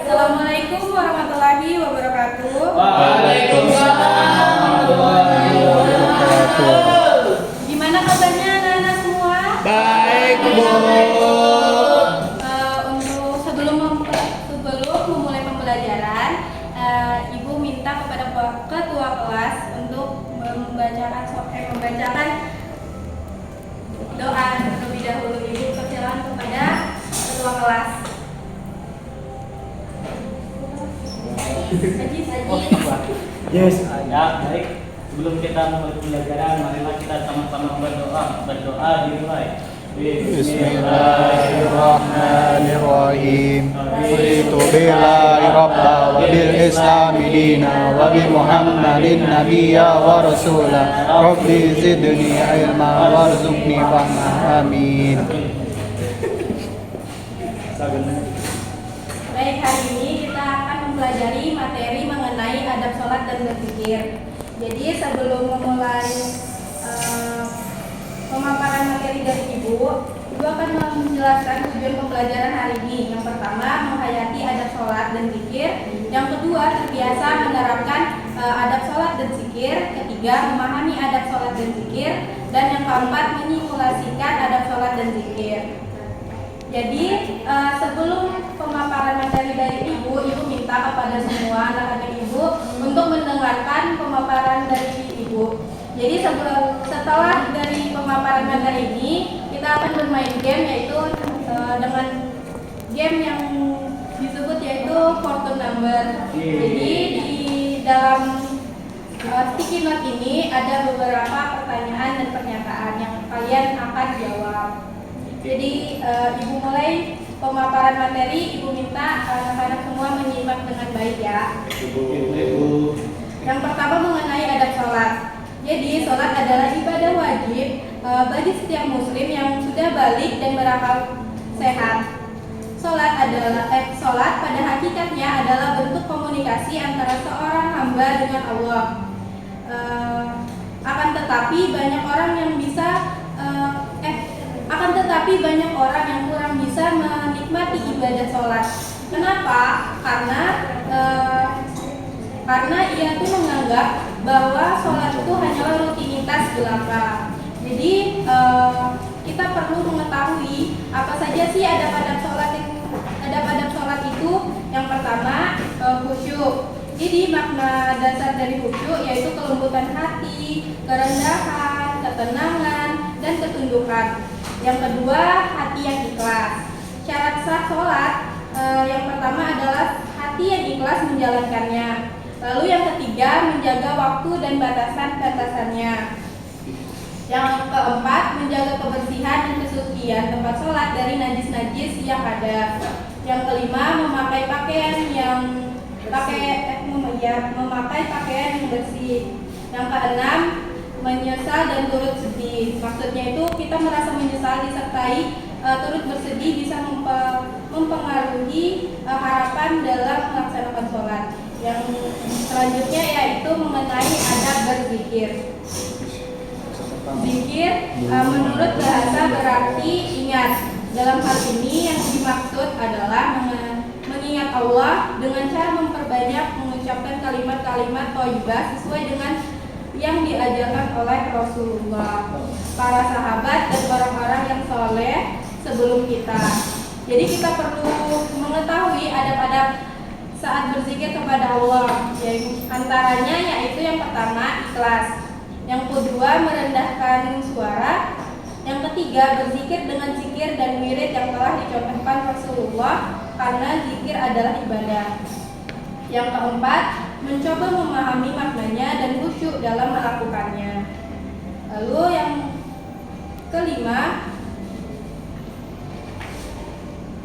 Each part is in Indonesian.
Assalamualaikum warahmatullahi wabarakatuh. Waalaikumsalam warahmatullahi wabarakatuh. Gimana kabarnya anak-anak semua? Baik, Bu. Untuk sebelum memulai pembelajaran, Ibu minta kepada ketua kelas untuk membacakan doa terlebih dahulu. Ibu persilakan kepada ketua kelas. Yes. Ya, baik. Sebelum kita memulai pembelajaran, marilah kita sama-sama berdoa dimulai. Bismillahirrahmanirrahim. Raditu billahi rabba wa bil islami dina wa bi Muhammadin nabiyya wa rasula. Rabbi zidni ilma warzuqni fahma. Amin. Baik, hari ini kita akan mempelajari materi mengenai adab sholat dan berzikir. Jadi sebelum memulai pemaparan materi dari Ibu akan menjelaskan tujuan pembelajaran hari ini. Yang pertama, menghayati adab sholat dan zikir. Yang kedua, terbiasa menerapkan adab sholat dan zikir. Ketiga, memahami adab sholat dan zikir. Dan yang keempat, menyimulasikan adab sholat dan zikir. Jadi sebelum pemaparan materi dari Ibu minta kepada semua anak-anak Ibu untuk mendengarkan pemaparan dari Ibu. Jadi setelah dari pemaparan materi ini, kita akan bermain game, yaitu dengan game yang disebut yaitu fortune number. Jadi di dalam sticky note ini ada beberapa pertanyaan dan pernyataan yang kalian akan jawab. Jadi Ibu mulai pemaparan materi. Ibu minta anak-anak semua menyimak dengan baik ya. Yang pertama mengenai adab sholat. Jadi sholat adalah ibadah wajib bagi setiap muslim yang sudah balik dan berakal sehat. Sholat pada hakikatnya adalah bentuk komunikasi antara seorang hamba dengan Allah. Akan tetapi banyak orang yang kurang bisa menikmati ibadah sholat. Kenapa? Karena ia tuh menganggap bahwa sholat itu hanyalah rutinitas belaka. Jadi kita perlu mengetahui apa saja sih adab-adab sholat itu. Yang pertama, khusyuk. Jadi makna dasar dari khusyuk yaitu kelembutan hati, kerendahan, ketenangan, dan ketundukan. Yang kedua, hati yang ikhlas. Syarat sah sholat yang pertama adalah hati yang ikhlas menjalankannya. Lalu yang ketiga, menjaga waktu dan batasan-batasannya. Yang keempat, menjaga kebersihan dan kesucian tempat sholat dari najis-najis yang ada. Yang kelima, memakai pakaian yang bersih. Yang keenam, menyesal dan turut sedih. Maksudnya itu kita merasa menyesal disertai turut bersedih bisa mempengaruhi harapan dalam melaksanakan sholat. Yang selanjutnya yaitu mengenai adab berzikir. Zikir menurut bahasa berarti ingat. Dalam hal ini yang dimaksud adalah mengingat Allah dengan cara memperbanyak mengucapkan kalimat-kalimat thayyibah sesuai dengan yang diajarkan oleh Rasulullah, para sahabat, dan orang-orang yang soleh sebelum kita. Jadi kita perlu mengetahui adab-adab saat berzikir kepada Allah, yaitu antaranya yaitu yang pertama ikhlas, yang kedua merendahkan suara, yang ketiga berzikir dengan zikir dan wirid yang telah dicontohkan Rasulullah karena zikir adalah ibadah. Yang keempat, mencoba memahami maknanya dan khusyuk dalam melakukannya. Lalu yang kelima,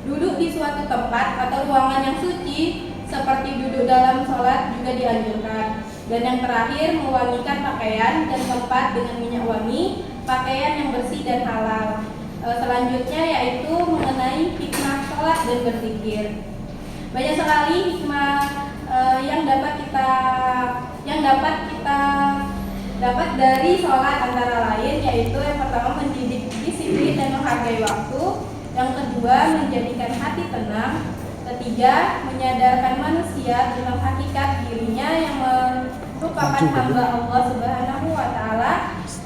duduk di suatu tempat atau ruangan yang suci seperti duduk dalam sholat juga dianjurkan. Dan yang terakhir, mewangikan pakaian dan tempat dengan minyak wangi, pakaian yang bersih dan halal. Selanjutnya yaitu mengenai hikmah sholat dan berzikir. Banyak sekali hikmah yang dapat kita dapat dari sholat, antara lain yaitu yang pertama mendidik disiplin dan menghargai waktu, yang kedua menjadikan hati tenang, Ketiga, menyadarkan manusia tentang hakikat dirinya yang merupakan hamba Allah Subhanahu wa Ta'ala.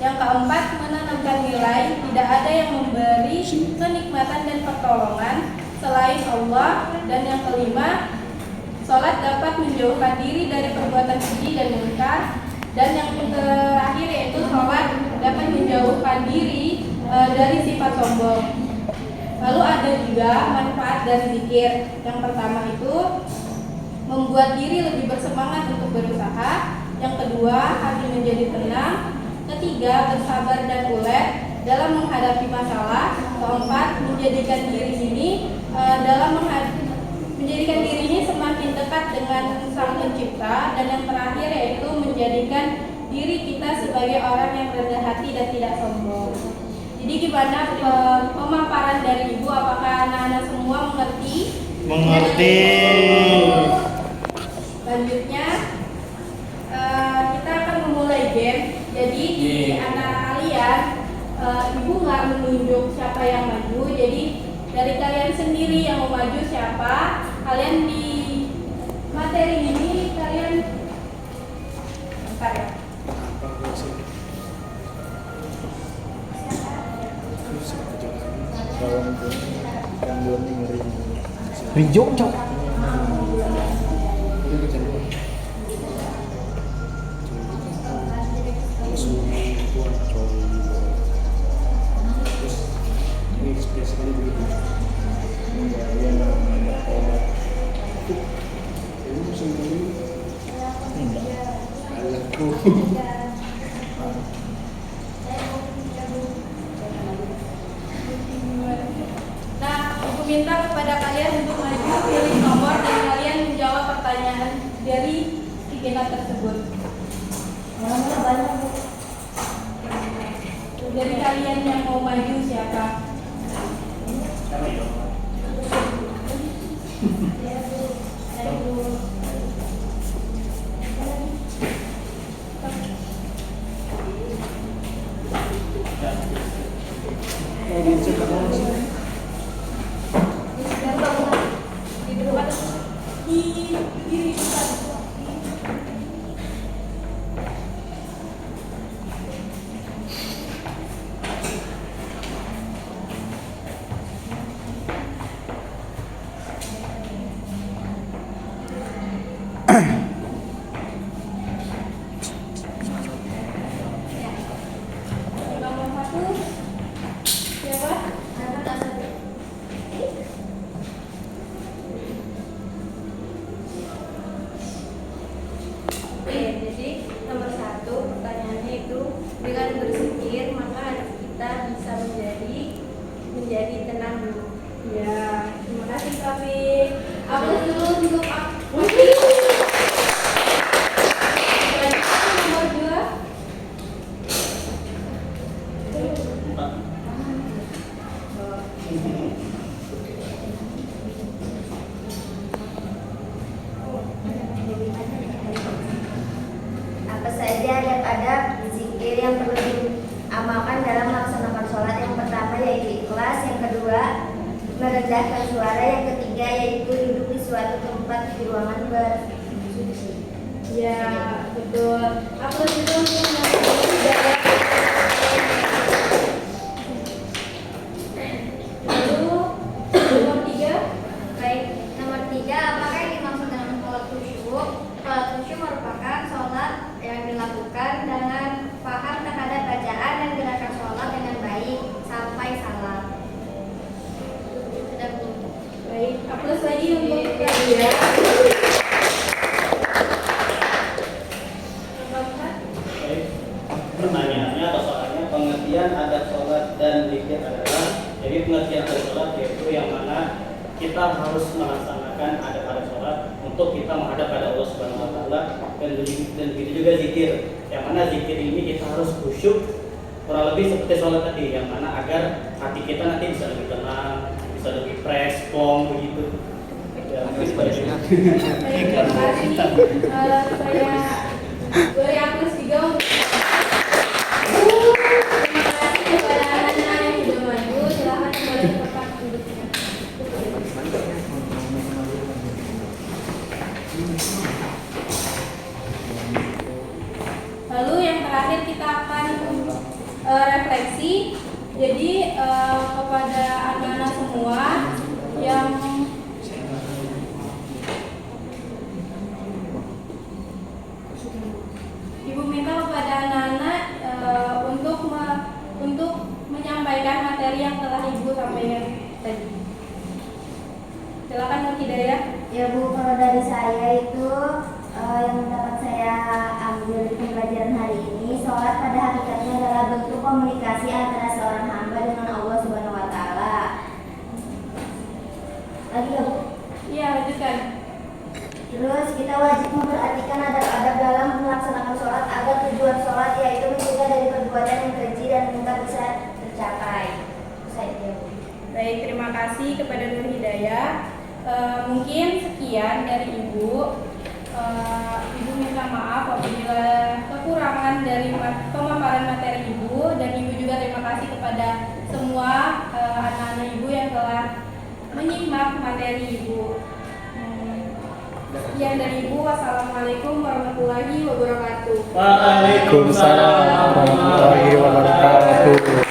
Yang keempat, menanamkan nilai tidak ada yang memberi kenikmatan dan pertolongan selain Allah. Dan yang kelima, sholat dapat menjauhkan diri dari perbuatan keji dan munkar. Dan yang terakhir yaitu sholat dapat menjauhkan diri dari sifat sombong. Lalu ada juga manfaat dari zikir. Yang pertama itu membuat diri lebih bersemangat untuk berusaha. Yang kedua, hati menjadi tenang. Ketiga, bersabar dan ulet dalam menghadapi masalah. Keempat, menjadikan diri ini menjadikan dirinya semakin dekat dengan Sang Pencipta. Dan yang terakhir yaitu menjadikan diri kita sebagai orang yang rendah hati dan tidak sombong. Jadi gimana pemaparan dari Ibu? Apakah anak-anak semua mengerti? Mengerti. Selanjutnya kita akan memulai game. Jadi di antara kalian Ibu nggak menunjuk siapa yang maju. Jadi dari kalian sendiri yang mau maju siapa. Kalian di materi ini kalian bentar ya. Rijo, Cok. Nah, aku minta kepada kalian untuk maju pilih nomor dan kalian menjawab pertanyaan dari agenda tersebut. Dari kalian yang mau maju siapa? Nomor 1 siapa? Oke, jadi nomor 1 pertanyaannya itu dengan berzikir maka hati kita bisa menjadi tenang dulu. Ya, terima kasih Taufik. Aplaus dulu untuk Taufik. Nomor 2. Apa saja adab-adab zikir yang perlu diamalkan dalam melaksanakan sholat? Yang pertama yaitu ikhlas, yang kedua merendahkan suara, yang ketiga yaitu duduk di suatu tempat di ruangan bersuci. Ya, betul. Aplaus dulu untuk yang lalu nomor 3. Baik, nomor 3, apakah yang dimaksud dengan sholat khusyuk? Sholat khusyuk merupakan sholat yang dilakukan dengan paham terhadap bacaan dan gerakan sholat dengan baik sampai salam. Sudah Bu. Baik, aplaus lagi untuk kalian. Nomor 4. Baik. Pertanyaannya atau soalnya pengertian adat sholat dan zikir adalah, jadi pengertian adat sholat yaitu yang mana kita harus melaksanakan adat sholat untuk kita menghadap pada Allah Subhanahu Wa Taala, dan begitu juga zikir, yang mana zikir ini kita harus khusyuk kurang lebih seperti sholat tadi, yang mana agar hati kita nanti bisa lebih tenang, bisa lebih fresh, plong begitu. Ya, mungkin pada Baik, terima kasih. Saya beri aplaus juga untuk terima kasih kepada anak-anak yang sudah maju. Silahkan kembali ke tempat duduknya. Lalu yang terakhir kita akan refleksi. Jadi kepada anak-anak semua yang Ibu minta kepada anak-anak untuk menyampaikan materi yang telah Ibu sampaikan tadi. Silakan Nur Hidayah. Ya Bu, kalau dari saya itu yang dapat saya ambil di pembelajaran hari ini, sholat pada hakikatnya adalah bentuk komunikasi antara seorang hamba dengan Allah Subhanahu Wa Taala. Lagi ya Bu? Iya, lanjutkan. Terus kita wajib memperhatikan adab-adab dalam melaksanakan sholat agar tujuan sholat yaitu mencegah dari perbuatan yang keji dan munkar bisa tercapai. Saya Bu. Baik, terima kasih kepada Nur Hidayah. Mungkin sekian dari Ibu. Ibu minta maaf apabila kekurangan dari pemaparan materi Ibu, dan Ibu juga terima kasih kepada semua anak-anak Ibu yang telah menyimak materi Ibu. Sekian dari Ibu. Wassalamualaikum warahmatullahi wabarakatuh. Waalaikumsalam warahmatullahi wabarakatuh.